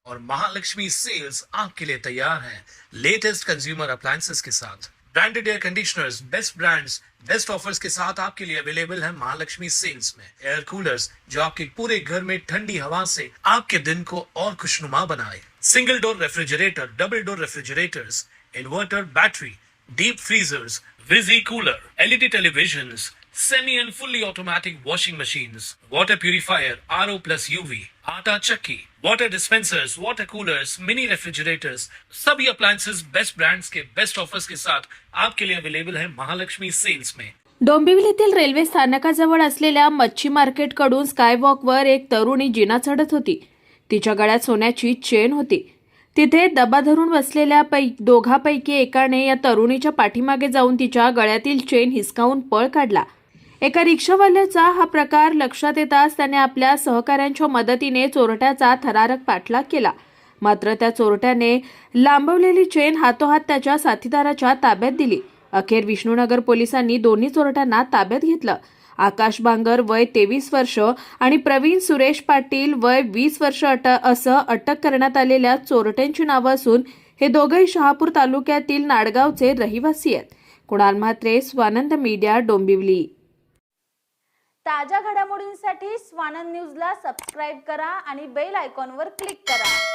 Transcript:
और महालक्ष्मी सेल्स आपके लिए तैयार है लेटेस्ट कंज्यूमर अप्लायंसेस के साथ। Branded air conditioners, best brands, best offers के साथ आपके लिए अवेलेबल है महालक्ष्मी सेल्स में। एयर कूलर्स जो आपके पूरे घर में ठंडी हवा से आपके दिन को और खुशनुमा बनाए। Single door refrigerator, double door refrigerators, inverter battery, deep freezers, विजी cooler, LED televisions, semi and fully automatic washing machines, water purifier, RO plus UV, आटा चक्की, water dispensers, water coolers, mini refrigerators, सभी appliances बेस्ट ब्रांड्स के best offers के साथ आपके लिए available है Mahalakshmi sales में। डोंबिवलीतील railway स्थानकाजवळ असलेल्या मच्छी मार्केटकडून स्कायवॉकवर एक तरुणी जिना चढत होती। तिच्या गळ्यात सोन्याची चेन होती। तिथे दबा धरून बसलेल्या दोघांपैकी एकाने या तरुणीच्या पाठीमागे जाऊन तिच्या गळ्यातील चेन हिसकावून पळ काढला। एका रिक्षावाल्याचा हा प्रकार लक्षात येताच त्याने आपल्या सहकाऱ्यांच्या मदतीने चोरट्याचा थरारक पाठलाग केला। मात्र त्या चोरट्याने लांबवलेली चेन हातोहात त्याच्या साथीदाराच्या ताब्यात दिली। अखेर विष्णुनगर पोलिसांनी दोन्ही चोरट्यांना ताब्यात घेतलं। आकाश बांगर वय 23 वर्ष आणि प्रवीण सुरेश पाटील वय 20 वर्ष असं अटक करण्यात आलेल्या चोरट्यांची नावं असून हे दोघेही शहापूर तालुक्यातील नाडगावचे रहिवासी आहेत। कुणाल म्हात्रे, स्वानंद मीडिया, डोंबिवली। ताज्या घडामोडींसाठी स्वानंद न्यूजला सबस्क्राइब करा आणि बेल आयकॉनवर क्लिक करा।